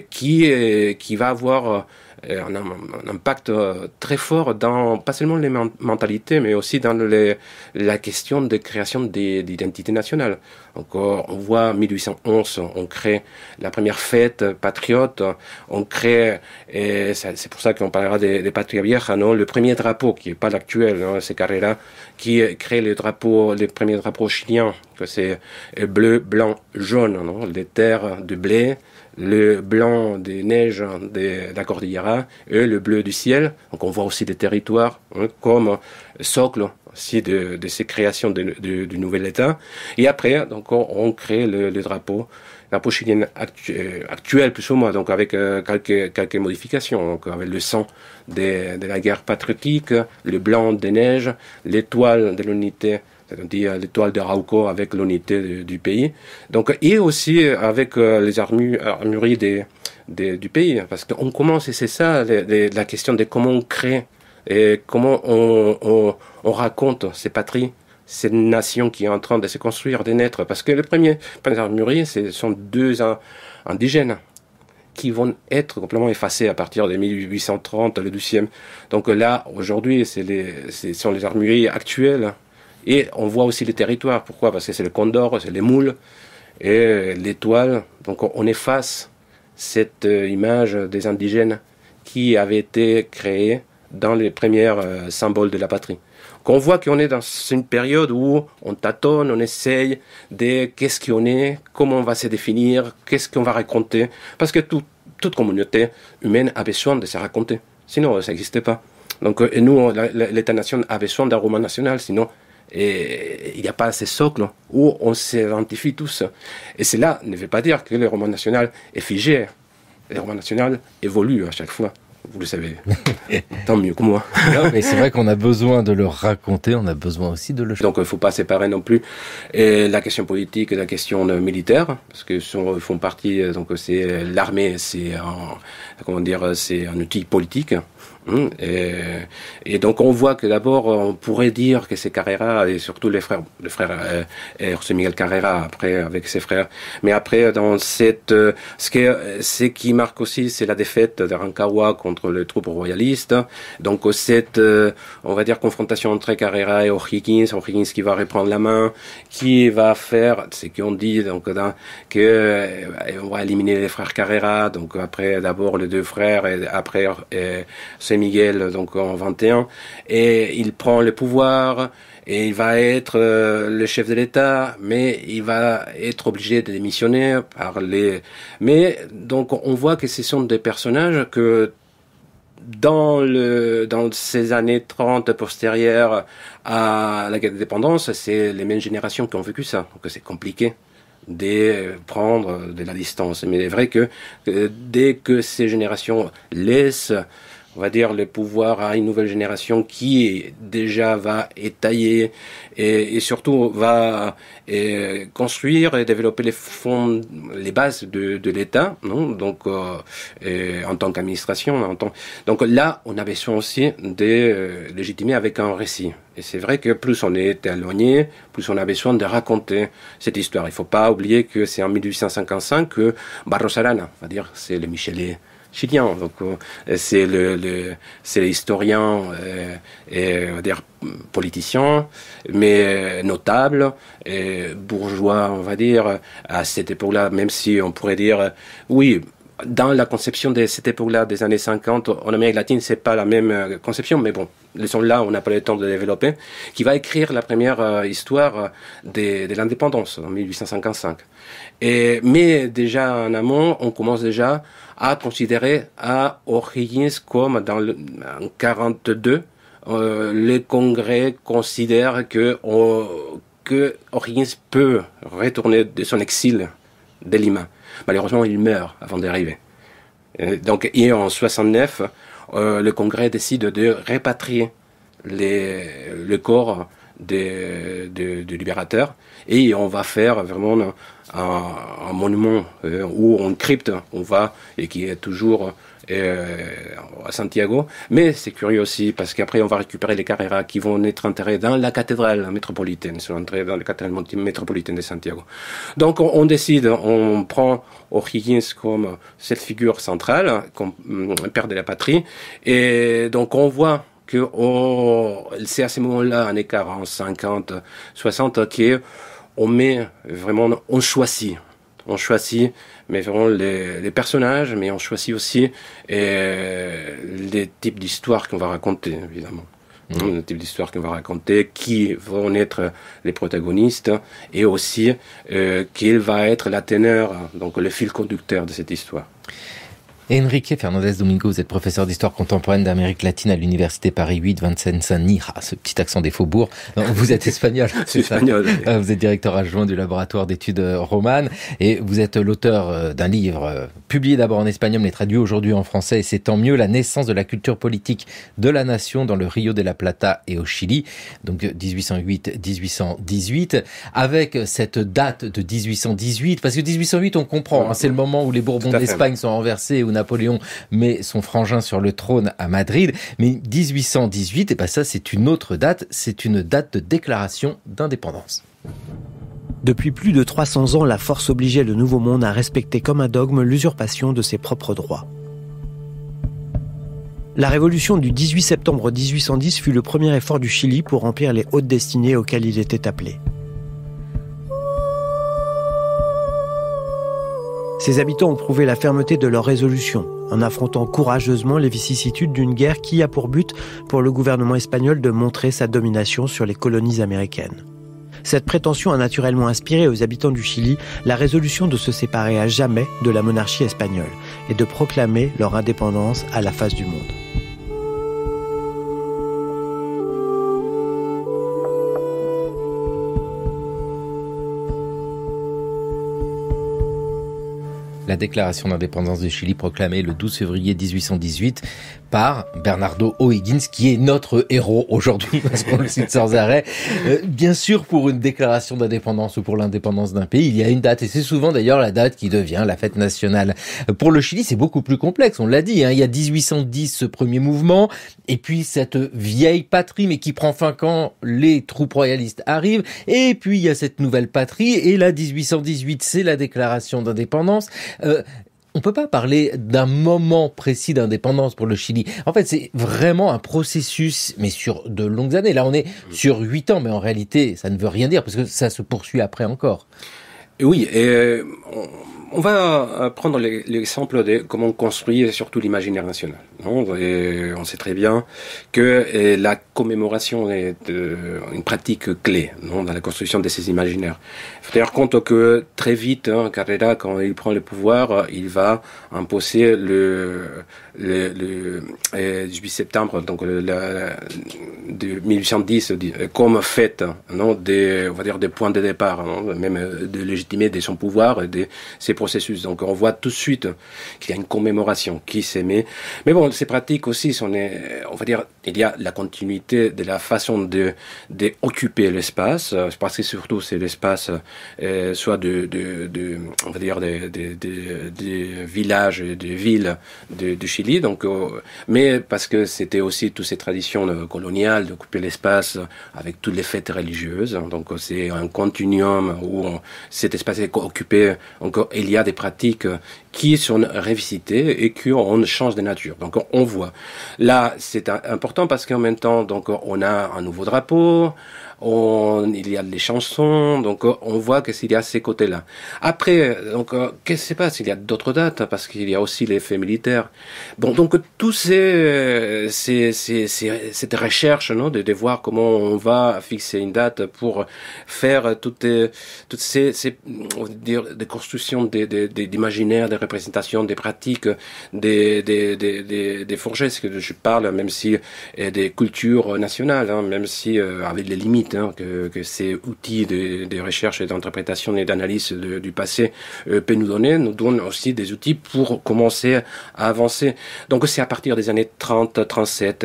C: qui va avoir un impact très fort dans, pas seulement les mentalités, mais aussi dans la question de création d'identité nationale. Donc, on voit 1811, on crée la première fête patriote, on crée, et c'est pour ça qu'on parlera des Patria Vieja, non, le premier drapeau, qui n'est pas l'actuel, hein, c'est Carrera, qui crée les premiers drapeaux chiliens, que c'est bleu, blanc, jaune, non, les terres de blé, le blanc des neiges de la Cordillera et le bleu du ciel. Donc on voit aussi des territoires comme socle aussi de ces créations du nouvel État. Et après, donc on crée le drapeau chilien actuel plus ou moins, donc avec quelques modifications, donc avec le sang de la guerre patriotique, le blanc des neiges, l'étoile de l'unité, c'est-à-dire l'étoile de Arauco avec l'unité du pays. Donc, et aussi avec les armureries du pays, parce qu'on commence, et c'est ça la question de comment on crée et comment on raconte ces patries, ces nations qui sont en train de se construire, de naître. Parce que les premiers armureries, ce sont deux indigènes qui vont être complètement effacés à partir de 1830, le 12e. Donc là, aujourd'hui, ce sont les armureries actuelles. Et on voit aussi les territoires. Pourquoi? Parce que c'est le Condor, c'est les moules et l'étoile. Donc on efface cette image des indigènes qui avait été créée dans les premiers symboles de la patrie. Donc on voit qu'on est dans une période où on tâtonne, on essaye de qu'est-ce qu'on est, comment on va se définir, qu'est-ce qu'on va raconter. Parce que toute communauté humaine a besoin de se raconter. Sinon, ça n'existait pas. Donc, et nous, l'État-nation a besoin d'un roman national, sinon et il n'y a pas ces socles où on s'identifie tous. Et cela ne veut pas dire que le roman national est figé. Le roman national évolue à chaque fois. Vous le savez, tant mieux que moi.
B: Non, mais c'est vrai qu'on a besoin de le raconter, on a besoin aussi de le...
C: Donc il ne faut pas séparer non plus la question politique et la question militaire, parce que font partie, donc c'est l'armée, c'est un outil politique. Et donc on voit que d'abord on pourrait dire que c'est Carrera et surtout le frère José Miguel Carrera après avec ses frères, mais après dans ce qui marque aussi c'est la défaite de Rancagua contre les troupes royalistes. Donc cette on va dire confrontation entre Carrera et O'Higgins qui va reprendre la main, qui va faire ce qu'on dit donc que on va éliminer les frères Carrera, donc après d'abord les deux frères et après José Miguel, donc en 21, et il prend le pouvoir, et il va être le chef de l'État, mais il va être obligé de démissionner Mais donc on voit que ce sont des personnages que dans ces années 30 postérieures à la guerre d'indépendance, c'est les mêmes générations qui ont vécu ça. Donc c'est compliqué de prendre de la distance. Mais il est vrai que dès que ces générations laissent, on va dire, le pouvoir à une nouvelle génération qui déjà va étayer et surtout va construire et développer les bases de l'État, non? Donc en tant qu'administration. Donc là, on a besoin aussi de légitimer avec un récit. Et c'est vrai que plus on est éloigné, plus on a besoin de raconter cette histoire. Il ne faut pas oublier que c'est en 1855 que Barros Arana, on va dire, c'est le Michelet chilien. Donc c'est l'historien et on va dire politicien, mais notable, et bourgeois, on va dire, à cette époque-là, même si on pourrait dire oui. Dans la conception de cette époque-là, des années 50, en Amérique latine, c'est pas la même conception, mais bon, laissons-là, on n'a pas le temps de développer, qui va écrire la première histoire de l'indépendance, en 1855. Mais déjà en amont, on commence déjà à considérer à O'Higgins comme en 42, le Congrès considère que O'Higgins peut retourner de son exil de Lima. Malheureusement, il meurt avant d'arriver. Et en 69, le Congrès décide de répatrier le corps du libérateur et on va faire vraiment un monument ou une crypte et qui est toujours à Santiago. Mais c'est curieux aussi parce qu'après on va récupérer les Carrera qui vont être enterrés dans la cathédrale métropolitaine, ils sont enterrés dans la cathédrale métropolitaine de Santiago. Donc on décide, on prend O'Higgins comme cette figure centrale, comme père de la patrie, et donc on voit que c'est à ce moment-là, années 40, 50, 60, on choisit, mais vraiment les personnages, mais on choisit aussi les types d'histoires qu'on va raconter, évidemment. Les types d'histoires qu'on va raconter, qui vont être les protagonistes, et aussi quel va être la teneur, donc le fil conducteur de cette histoire.
B: Enrique Fernandez Domingo, vous êtes professeur d'histoire contemporaine d'Amérique latine à l'université Paris 8, Vincennes-Saint-Denis. Ah, ce petit accent des faubourgs. Non, vous êtes espagnol.
C: C'est espagnol.
B: Vous êtes directeur adjoint du laboratoire d'études romanes et vous êtes l'auteur d'un livre publié d'abord en espagnol mais traduit aujourd'hui en français, et c'est tant mieux, la naissance de la culture politique de la nation dans le Rio de la Plata et au Chili, donc 1808-1818, avec cette date de 1818, parce que 1808 on comprend, c'est le moment où les Bourbons d'Espagne sont renversés, où Napoléon met son frangin sur le trône à Madrid, mais 1818, ça c'est une autre date, c'est une date de déclaration d'indépendance.
I: Depuis plus de 300 ans, la force obligeait le Nouveau Monde à respecter comme un dogme l'usurpation de ses propres droits. La révolution du 18 septembre 1810 fut le premier effort du Chili pour remplir les hautes destinées auxquelles il était appelé. Ses habitants ont prouvé la fermeté de leur résolution, en affrontant courageusement les vicissitudes d'une guerre qui a pour but, pour le gouvernement espagnol, de montrer sa domination sur les colonies américaines. Cette prétention a naturellement inspiré aux habitants du Chili la résolution de se séparer à jamais de la monarchie espagnole et de proclamer leur indépendance à la face du monde.
B: La déclaration d'indépendance du Chili proclamée le 12 février 1818 par Bernardo O'Higgins, qui est notre héros aujourd'hui, parce qu'on le cite sans arrêt. Bien sûr, pour une déclaration d'indépendance ou pour l'indépendance d'un pays, il y a une date, et c'est souvent d'ailleurs la date qui devient la fête nationale. Pour le Chili, c'est beaucoup plus complexe, on l'a dit, il y a 1810, ce premier mouvement, et puis cette vieille patrie, mais qui prend fin quand les troupes royalistes arrivent, et puis il y a cette nouvelle patrie, et là, 1818, c'est la déclaration d'indépendance. On peut pas parler d'un moment précis d'indépendance pour le Chili. En fait, c'est vraiment un processus, mais sur de longues années. Là, on est sur 8 ans, mais en réalité, ça ne veut rien dire, parce que ça se poursuit après encore.
C: Oui, on va prendre l'exemple de comment construire surtout l'imaginaire national. Non, et on sait très bien que la commémoration est une pratique clé, non, dans la construction de ces imaginaires. Il faut tenir compte que très vite, Carrera, quand il prend le pouvoir, il va imposer le 18 septembre, donc de 1810, comme fête, non, on va dire des points de départ, non, même de légitimer de son pouvoir et de ses processus. Donc on voit tout de suite qu'il y a une commémoration qui s'émet. Mais bon, ces pratiques aussi on va dire, il y a la continuité de la façon de occuper l'espace, parce que surtout c'est l'espace soit on va dire des villages, des villes du Chili, donc mais parce que c'était aussi toutes ces traditions coloniales d'occuper l'espace avec toutes les fêtes religieuses. Donc c'est un continuum où cet espace est occupé. Donc il y a des pratiques qui sont revisitées et qu'on change de nature. Donc on voit. Là, c'est important parce qu'en même temps, donc on a un nouveau drapeau, il y a les chansons, donc on voit qu'il y a ces côtés-là. Après, donc qu'est-ce qui se passe? Il y a d'autres dates parce qu'il y a aussi les faits militaires. Bon, donc tous cette recherche, non, de voir comment on va fixer une date pour faire toutes ces on va dire, des constructions d'imaginaires, des représentations, des pratiques, des forges, que je parle, même si des cultures nationales, même si avec les limites que ces outils de recherche et d'interprétation et d'analyse du passé peut nous donne aussi des outils pour commencer à avancer. Donc c'est à partir des années 30, 37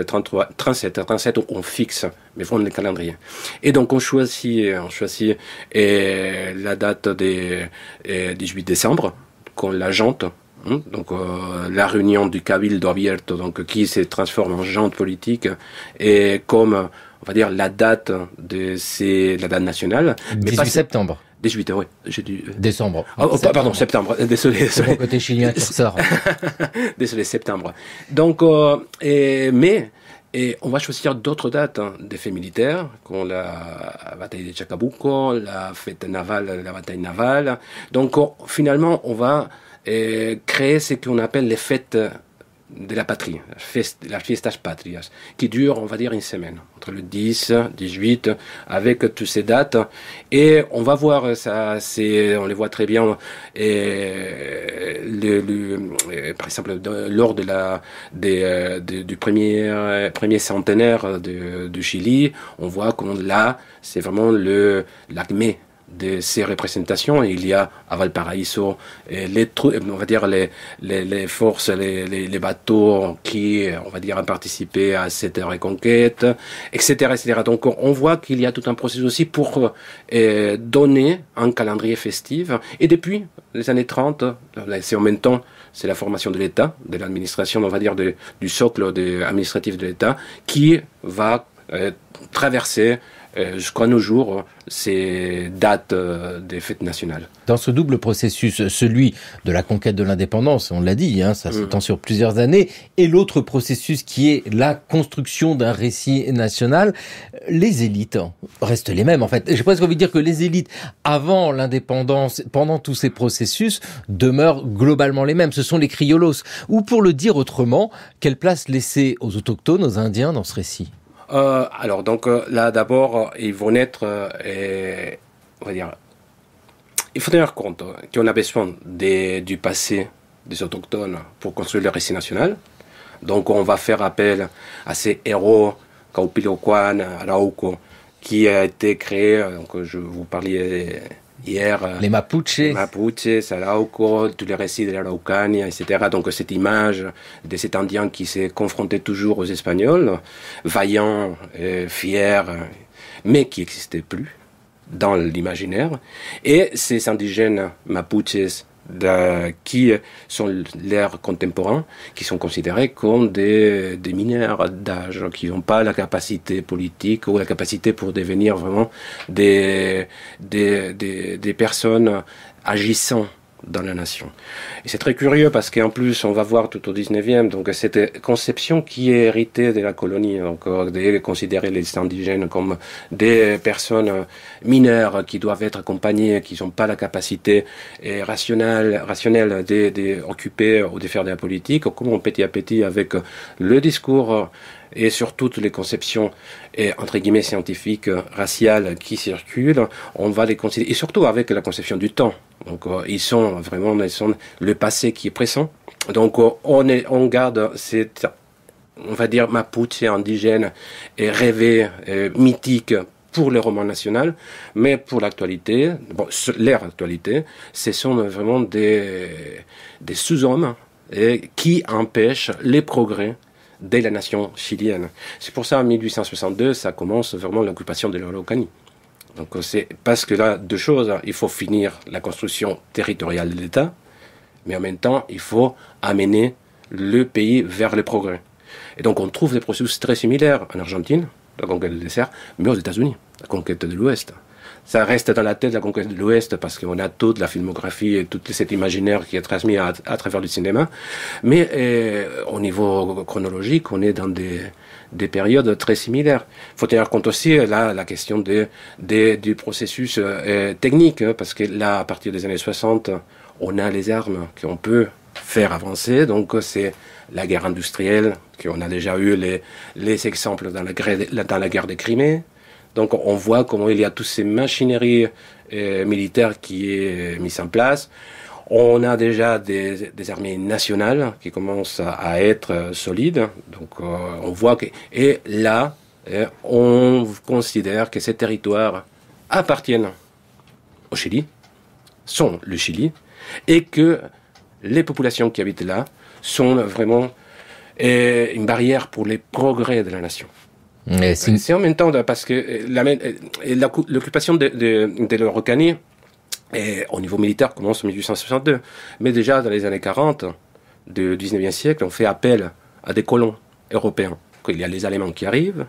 C: où on fixe mais vraiment le calendrier. Et donc on choisit la date des 18 décembre, qu'on la jante. Donc la réunion du Cabildo Abierto, donc qui se transforme en jante politique, et comme on va dire la date la date nationale.
B: 18 septembre.
C: 18, oui. J'ai dit
B: décembre.
C: Pardon, septembre. Désolé.
B: C'est mon côté chilien qui ressort.
C: Désolé, septembre. Donc, mais on va choisir d'autres dates des faits militaires, comme la bataille de Chacabuco, la fête navale, la bataille navale. Donc, finalement, on va créer ce qu'on appelle les fêtes de la patrie, las fiestas patrias, qui durent, on va dire, une semaine, entre le 10, 18, avec toutes ces dates. Et on va voir ça, on les voit très bien, par exemple, lors du premier centenaire du Chili, on voit comment là, c'est vraiment l'acmé de ces représentations. Il y a à Valparaiso on va dire les forces, les bateaux qui, on va dire, ont participé à cette reconquête, etc., etc. Donc on voit qu'il y a tout un processus aussi pour donner un calendrier festif. Et depuis les années 30, c'est en même temps, c'est la formation de l'État, de l'administration, on va dire du socle administratif de l'État, qui va traverser jusqu'à nos jours ces dates des fêtes nationales.
B: Dans ce double processus, celui de la conquête de l'indépendance, on l'a dit, ça s'étend sur plusieurs années, et l'autre processus qui est la construction d'un récit national, les élites restent les mêmes en fait. J'ai presque envie de dire que les élites, avant l'indépendance, pendant tous ces processus, demeurent globalement les mêmes. Ce sont les criollos. Ou pour le dire autrement, quelle place laisser aux autochtones, aux Indiens dans ce récit ?
C: Alors, donc là, d'abord, ils vont naître, on va dire, il faut tenir compte qu'on a besoin du passé des autochtones pour construire le récit national. Donc, on va faire appel à ces héros, Caupiloquan, Arauco, qui a été créé, donc je vous parlais hier.
B: Les Mapuches,
C: Arauco, tous les récits de l'Araucanie, etc. Donc cette image de cet Indien qui s'est confronté toujours aux Espagnols, vaillant, fier, mais qui n'existait plus dans l'imaginaire. Et ces indigènes Mapuches qui sont l'ère contemporain, qui sont considérés comme des mineurs d'âge, qui n'ont pas la capacité politique ou la capacité pour devenir vraiment des personnes agissant dans la nation. Et c'est très curieux parce qu'en plus, on va voir tout au 19e, donc cette conception qui est héritée de la colonie, donc de considérer les indigènes comme des personnes mineures qui doivent être accompagnées, qui n'ont pas la capacité rationnelle d'occuper ou de faire de la politique, comment petit à petit, avec le discours et sur toutes les conceptions entre guillemets scientifiques, raciales qui circulent, on va les considérer, et surtout avec la conception du temps. Donc ils sont le passé qui est pressant. Donc on garde cette, on va dire, mapuche indigène et rêvé, mythique pour le roman national, mais pour l'actualité, leur actualité, ce sont vraiment des sous-hommes qui empêchent les progrès de la nation chilienne. C'est pour ça, en 1862, ça commence vraiment l'occupation de l'Araucanie. Donc c'est parce que là, deux choses, il faut finir la construction territoriale de l'État, mais en même temps, il faut amener le pays vers le progrès. Et donc on trouve des processus très similaires en Argentine, la conquête du désert, mais aux États-Unis, la conquête de l'Ouest. Ça reste dans la tête de la conquête de l'Ouest parce qu'on a toute la filmographie et tout cet imaginaire qui est transmis à travers le cinéma. Mais au niveau chronologique, on est dans des périodes très similaires. Il faut tenir compte aussi là la question du processus technique, parce que là, à partir des années 60, on a les armes qu'on peut faire avancer. Donc c'est la guerre industrielle, qu'on a déjà eu les exemples dans la guerre de Crimée. Donc on voit comment il y a toutes ces machineries militaires qui est mise en place. On a déjà des armées nationales qui commencent à être solides. Donc on voit que... Et là, on considère que ces territoires appartiennent au Chili, sont le Chili, et que les populations qui habitent là sont vraiment une barrière pour les progrès de la nation. C'est en même temps parce que l'occupation de l'Araucanie au niveau militaire commence en 1862, mais déjà dans les années 40 du 19e siècle, on fait appel à des colons européens. Il y a les Allemands qui arrivent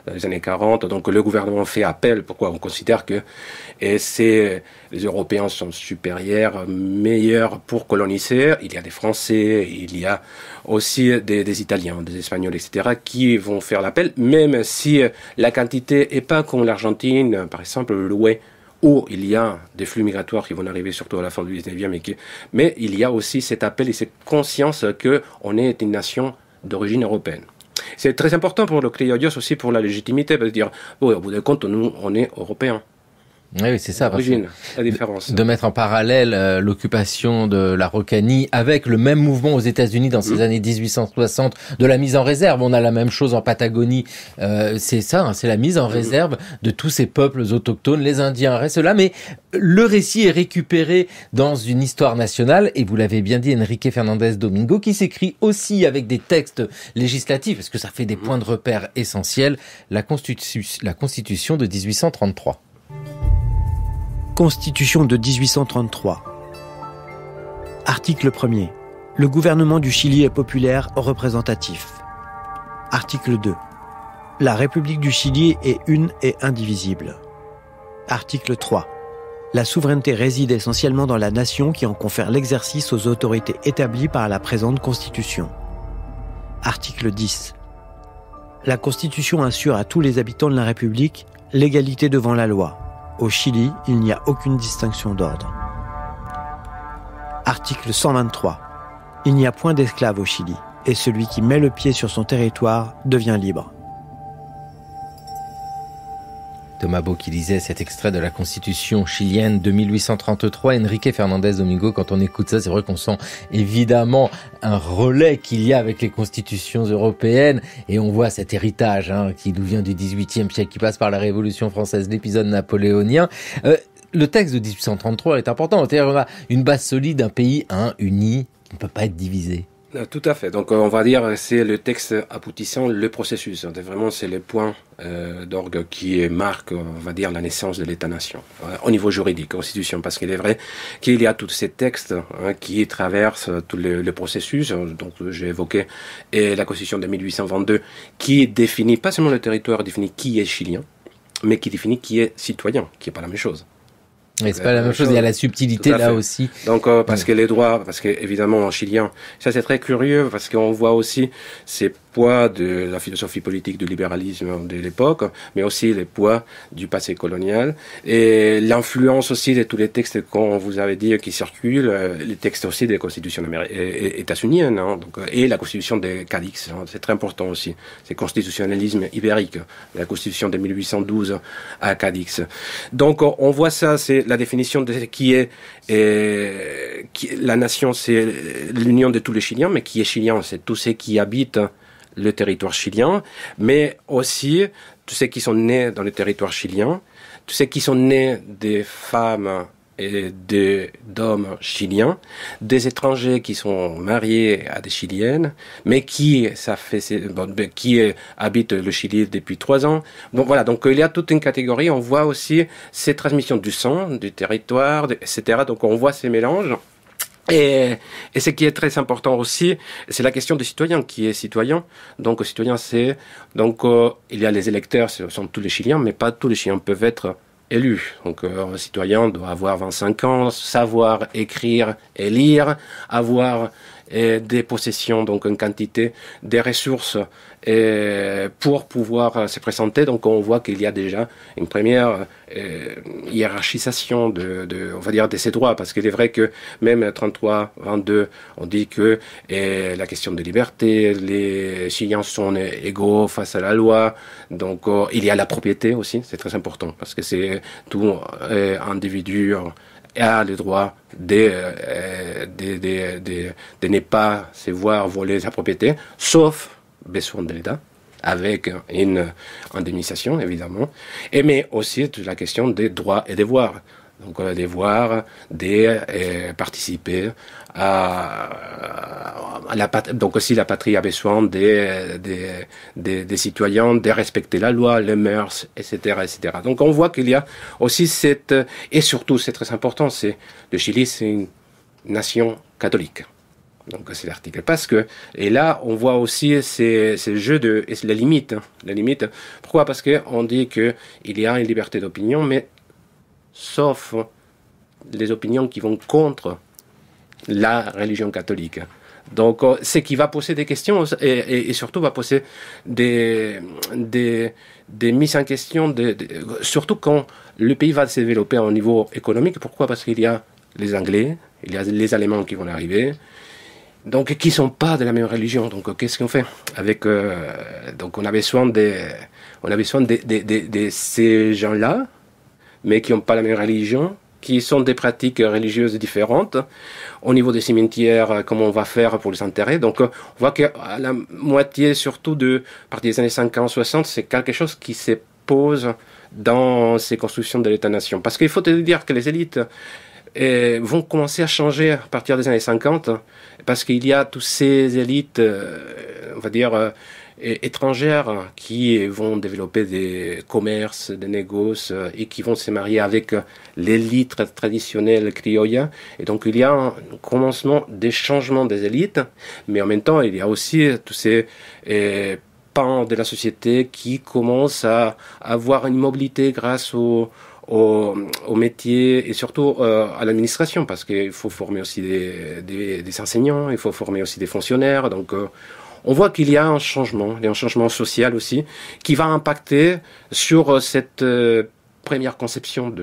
C: dans les années 40, donc le gouvernement fait appel. Pourquoi? On considère que les Européens sont supérieurs, meilleurs pour coloniser. Il y a des Français, il y a aussi des Italiens, des Espagnols, etc., qui vont faire l'appel, même si la quantité n'est pas comme l'Argentine, par exemple l'Ouest, où il y a des flux migratoires qui vont arriver surtout à la fin du 19e, mais il y a aussi cet appel et cette conscience qu'on est une nation d'origine européenne. C'est très important pour le criollos aussi, pour la légitimité, de dire, au bout de compte, nous, on est européens.
B: Oui, c'est ça.
C: L'origine, la différence.
B: De mettre en parallèle l'occupation de l'Araucanie avec le même mouvement aux États-Unis dans ces années 1860 de la mise en réserve. On a la même chose en Patagonie. C'est ça, c'est la mise en réserve de tous ces peuples autochtones. Les Indiens restent là, mais le récit est récupéré dans une histoire nationale. Et vous l'avez bien dit, Enrique Fernandez Domingo, qui s'écrit aussi avec des textes législatifs, parce que ça fait des points de repère essentiels. La Constitution de 1833.
I: Constitution de 1833. Article 1er. Le gouvernement du Chili est populaire, représentatif. Article 2. La République du Chili est une et indivisible. Article 3. La souveraineté réside essentiellement dans la nation qui en confère l'exercice aux autorités établies par la présente Constitution. Article 10. La Constitution assure à tous les habitants de la République l'égalité devant la loi. Au Chili, il n'y a aucune distinction d'ordre. Article 123. Il n'y a point d'esclaves au Chili, et celui qui met le pied sur son territoire devient libre.
B: Thomas Beau qui lisait cet extrait de la Constitution chilienne de 1833. Enrique Fernandez Domingo, quand on écoute ça, c'est vrai qu'on sent évidemment un relais qu'il y a avec les constitutions européennes, et on voit cet héritage qui nous vient du XVIIIe siècle, qui passe par la Révolution française, l'épisode napoléonien. Le texte de 1833 est important, c'est-à-dire qu'on a une base solide, un pays uni qui ne peut pas être divisé.
C: Tout à fait. Donc on va dire c'est le texte aboutissant le processus. Vraiment c'est les points d'orgue qui marquent, on va dire, la naissance de l'État-nation au niveau juridique, constitution. Parce qu'il est vrai qu'il y a tous ces textes qui traversent tout le processus. Donc j'ai évoqué la Constitution de 1822 qui définit pas seulement le territoire, définit qui est chilien, mais qui définit qui est citoyen, qui est pas la même chose.
B: Mais c'est pas la même chose, il y a la subtilité là aussi.
C: Donc, parce que les droits, parce que évidemment en chilien, ça c'est très curieux, parce qu'on voit aussi ces poids de la philosophie politique du libéralisme de l'époque, mais aussi les poids du passé colonial, et l'influence aussi de tous les textes qu'on vous avait dit qui circulent, les textes aussi des constitutions états-uniennes, hein, donc, et la constitution de Cadix, hein, c'est très important aussi, c'est constitutionnalisme ibérique, la constitution de 1812 à Cadix. Donc on voit ça, c'est la définition de qui est la nation, c'est l'union de tous les Chiliens, mais qui est chilien, c'est tous ceux qui habitent le territoire chilien, mais aussi tous ceux qui sont nés dans le territoire chilien, tous ceux qui sont nés des femmes et d'hommes chiliens, des étrangers qui sont mariés à des Chiliennes, mais qui habitent le Chili depuis 3 ans. Bon, voilà, donc il y a toute une catégorie, on voit aussi ces transmissions du sang, du territoire, etc. Donc on voit ces mélanges. Et ce qui est très important aussi, c'est la question du citoyen, qui est citoyen. Donc, citoyen, c'est, donc, il y a les électeurs, ce sont tous les Chiliens, mais pas tous les Chiliens peuvent être élus. Donc, un citoyen doit avoir 25 ans, savoir écrire et lire, avoir des possessions, donc une quantité, des ressources pour pouvoir se présenter. Donc on voit qu'il y a déjà une première hiérarchisation on va dire, de ces droits, parce qu'il est vrai que même 33, 22, on dit que la question de liberté, les Chiliens sont égaux face à la loi. Donc il y a la propriété aussi, c'est très important, parce que c'est tout individu a le droit de ne pas se voir voler sa propriété, sauf besoin de l'État, avec une indemnisation, évidemment, mais aussi la question des droits et devoirs. Donc, le devoir de participer à la patrie. Donc, aussi, la patrie a besoin des citoyens, de respecter la loi, les mœurs, etc., etc. Donc, on voit qu'il y a aussi et surtout, c'est très important, le Chili, c'est une nation catholique. Donc, c'est l'article. Et là, on voit aussi ces jeux la limite. La limite. Pourquoi? Parce qu'on dit qu'il y a une liberté d'opinion, mais sauf les opinions qui vont contre la religion catholique. Donc, ce qui va poser des questions et surtout va poser des mises en question, surtout quand le pays va se développer au niveau économique. Pourquoi? Parce qu'il y a les Anglais, il y a les Allemands qui vont arriver, donc qui sont pas de la même religion. Donc, qu'est-ce qu'on fait avec donc, on a besoin de ces gens-là, mais qui n'ont pas la même religion, qui sont des pratiques religieuses différentes. Au niveau des cimetières, comment on va faire pour les enterrer? Donc, on voit qu'à la moitié, surtout à partir des années 50-60, c'est quelque chose qui se pose dans ces constructions de l'État-nation. Parce qu'il faut te dire que les élites vont commencer à changer à partir des années 50, parce qu'il y a toutes ces élites, on va dire, étrangères qui vont développer des commerces, des négoces et qui vont se marier avec l'élite traditionnelle criolla. Et donc il y a un commencement des changements des élites, mais en même temps il y a aussi tous ces pans de la société qui commencent à avoir une mobilité grâce au métier et surtout à l'administration, parce qu'il faut former aussi des enseignants, il faut former aussi des fonctionnaires. Donc on voit qu'il y a un changement, il y a un changement social aussi, qui va impacter sur cette première conception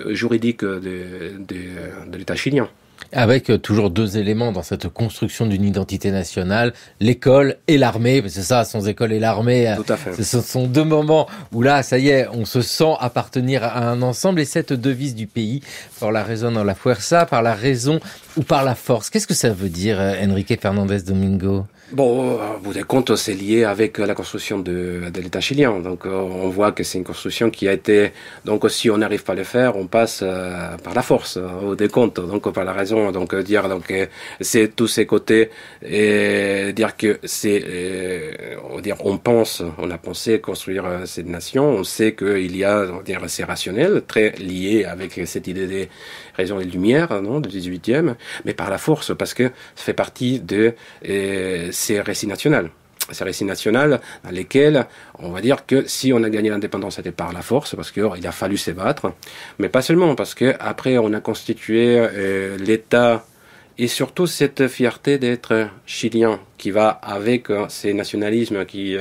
C: juridique de l'État chilien.
B: Avec toujours 2 éléments dans cette construction d'une identité nationale, l'école et l'armée. C'est ça, sans école et l'armée,
C: tout à fait.
B: Ce sont 2 moments où là, ça y est, on se sent appartenir à un ensemble. Et cette devise du pays, par la raison o la fuerza, par la raison ou par la force. Qu'est-ce que ça veut dire, Enrique Fernandez Domingo?
C: Bon, au bout des comptes, c'est lié avec la construction de l'État chilien. Donc, on voit que c'est une construction qui a été... Donc, si on n'arrive pas à le faire, on passe par la force, au bout des comptes. Donc, par la raison. Donc, dire, c'est tous ces côtés. Et dire que on a pensé construire cette nation. On sait qu'il y a, c'est rationnel, très lié avec cette idée des raisons et lumière, non, du 18e, mais par la force, parce que ça fait partie de ces récits nationaux. ces récits nationaux dans lesquels on va dire que si on a gagné l'indépendance, c'était par la force, parce qu'il a fallu se battre, mais pas seulement, parce qu'après on a constitué l'État, et surtout cette fierté d'être chilien qui va avec ces nationalismes, qui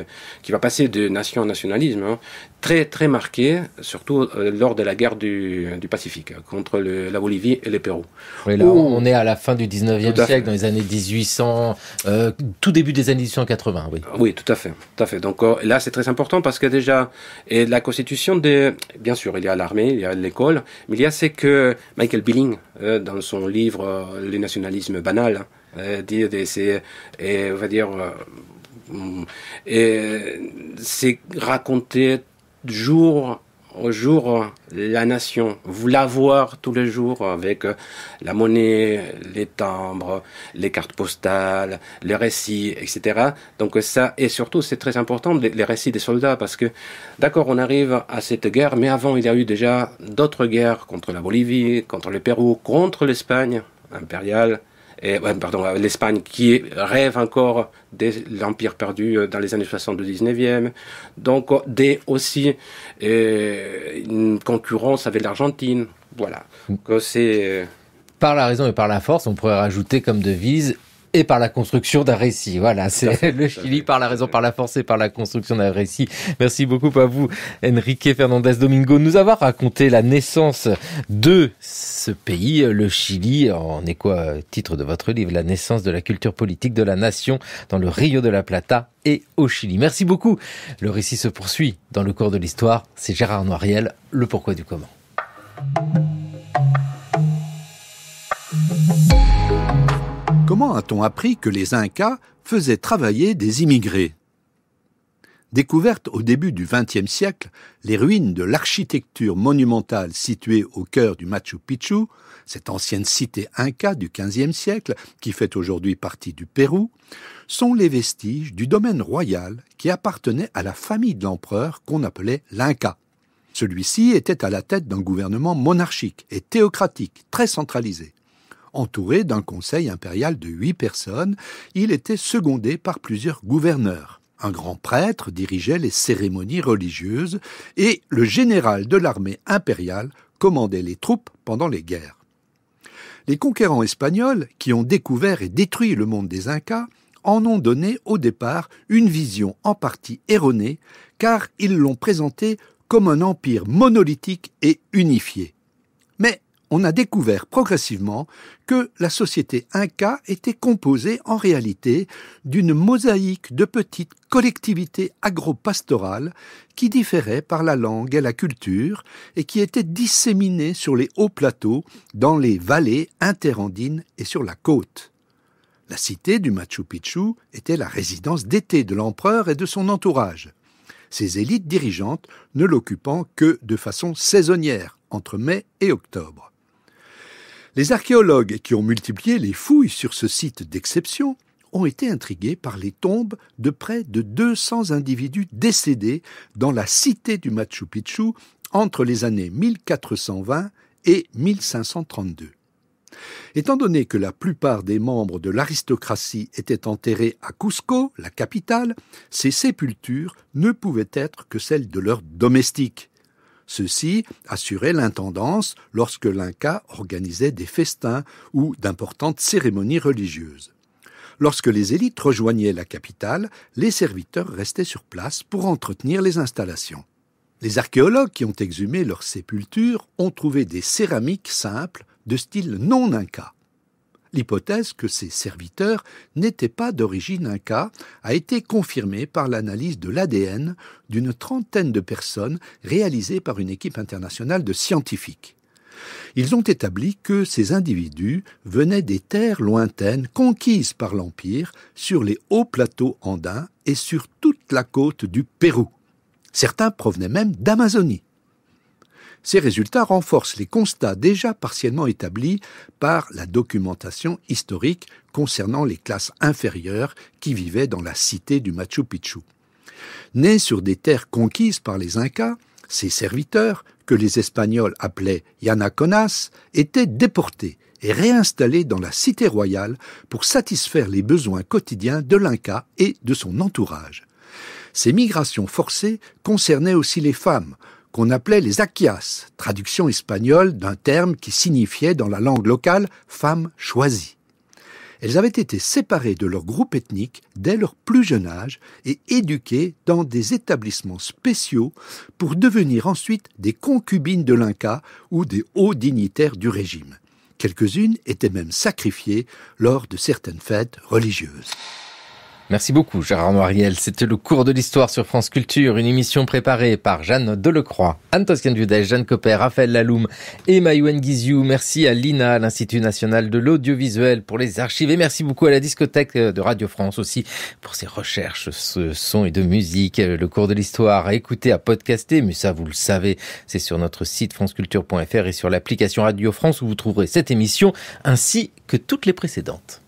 C: va passer de nation à nationalisme, hein, très très marqué, surtout lors de la guerre du Pacifique, contre la Bolivie et le Pérou.
B: Oui, là, on est à la fin du 19e siècle, dans les années 1800, tout début des années 1880, oui.
C: Oui, tout à fait. Tout à fait. Donc là, c'est très important parce que déjà, la constitution bien sûr, il y a l'armée, il y a l'école, mais il y a c'est que Michael Billing, dans son livre Le nationalisme banal, dit, on va dire, c'est raconter jour au jour la nation, vous la voir tous les jours avec la monnaie, les timbres, les cartes postales, les récits, etc. Donc ça, et surtout c'est très important les récits des soldats, parce que d'accord, on arrive à cette guerre, mais avant il y a eu déjà d'autres guerres contre la Bolivie, contre le Pérou, contre l'Espagne impériale, l'Espagne qui rêve encore de l'Empire perdu dans les années 60 du 19e. Donc, aussi une concurrence avec l'Argentine. Voilà. Donc, c'est...
B: Par la raison et par la force, on pourrait rajouter comme devise et par la construction d'un récit. Voilà, c'est le Chili par la raison, par la force et par la construction d'un récit. Merci beaucoup à vous, Enrique Fernandez Domingo, de nous avoir raconté la naissance de ce pays, le Chili, en écho titre de votre livre, la naissance de la culture politique de la nation dans le Rio de la Plata et au Chili. Merci beaucoup. Le récit se poursuit dans le cours de l'histoire. C'est Gérard Noiriel, le pourquoi du comment.
J: Comment a-t-on appris que les Incas faisaient travailler des immigrés ? Découvertes au début du XXe siècle, les ruines de l'architecture monumentale située au cœur du Machu Picchu, cette ancienne cité inca du XVe siècle, qui fait aujourd'hui partie du Pérou, sont les vestiges du domaine royal qui appartenait à la famille de l'empereur qu'on appelait l'Inca. Celui-ci était à la tête d'un gouvernement monarchique et théocratique, très centralisé. Entouré d'un conseil impérial de 8 personnes, il était secondé par plusieurs gouverneurs. Un grand prêtre dirigeait les cérémonies religieuses et le général de l'armée impériale commandait les troupes pendant les guerres. Les conquérants espagnols, qui ont découvert et détruit le monde des Incas, en ont donné au départ une vision en partie erronée, car ils l'ont présenté comme un empire monolithique et unifié. Mais on a découvert progressivement que la société Inca était composée en réalité d'une mosaïque de petites collectivités agro-pastorales qui différaient par la langue et la culture et qui étaient disséminées sur les hauts plateaux, dans les vallées interandines et sur la côte. La cité du Machu Picchu était la résidence d'été de l'empereur et de son entourage, ses élites dirigeantes ne l'occupant que de façon saisonnière, entre mai et octobre. Les archéologues qui ont multiplié les fouilles sur ce site d'exception ont été intrigués par les tombes de près de 200 individus décédés dans la cité du Machu Picchu entre les années 1420 et 1532. Étant donné que la plupart des membres de l'aristocratie étaient enterrés à Cusco, la capitale, ces sépultures ne pouvaient être que celles de leurs domestiques. Ceux-ci assuraient l'intendance lorsque l'Inca organisait des festins ou d'importantes cérémonies religieuses. Lorsque les élites rejoignaient la capitale, les serviteurs restaient sur place pour entretenir les installations. Les archéologues qui ont exhumé leurs sépultures ont trouvé des céramiques simples de style non inca. L'hypothèse que ces serviteurs n'étaient pas d'origine inca a été confirmée par l'analyse de l'ADN d'une trentaine de personnes réalisée par une équipe internationale de scientifiques. Ils ont établi que ces individus venaient des terres lointaines conquises par l'Empire sur les hauts plateaux andins et sur toute la côte du Pérou. Certains provenaient même d'Amazonie. Ces résultats renforcent les constats déjà partiellement établis par la documentation historique concernant les classes inférieures qui vivaient dans la cité du Machu Picchu. Nés sur des terres conquises par les Incas, ces serviteurs, que les Espagnols appelaient Yanaconas, étaient déportés et réinstallés dans la cité royale pour satisfaire les besoins quotidiens de l'Inca et de son entourage. Ces migrations forcées concernaient aussi les femmes, qu'on appelait les aquias, traduction espagnole d'un terme qui signifiait dans la langue locale « femme choisie ». Elles avaient été séparées de leur groupe ethnique dès leur plus jeune âge et éduquées dans des établissements spéciaux pour devenir ensuite des concubines de l'Inca ou des hauts dignitaires du régime. Quelques-unes étaient même sacrifiées lors de certaines fêtes religieuses.
B: Merci beaucoup, Gérard Noiriel. C'était le cours de l'histoire sur France Culture, une émission préparée par Jeanne Delecroix, Anne-Toscane Dudèche, Jeanne Copper, Raphaël Laloum et Mayouen Guizou. Merci à l'INA, l'Institut National de l'Audiovisuel, pour les archives. Et merci beaucoup à la discothèque de Radio France aussi pour ses recherches, ce son et de musique. Le cours de l'histoire à écouter, à podcaster, mais ça, vous le savez, c'est sur notre site franceculture.fr et sur l'application Radio France où vous trouverez cette émission ainsi que toutes les précédentes.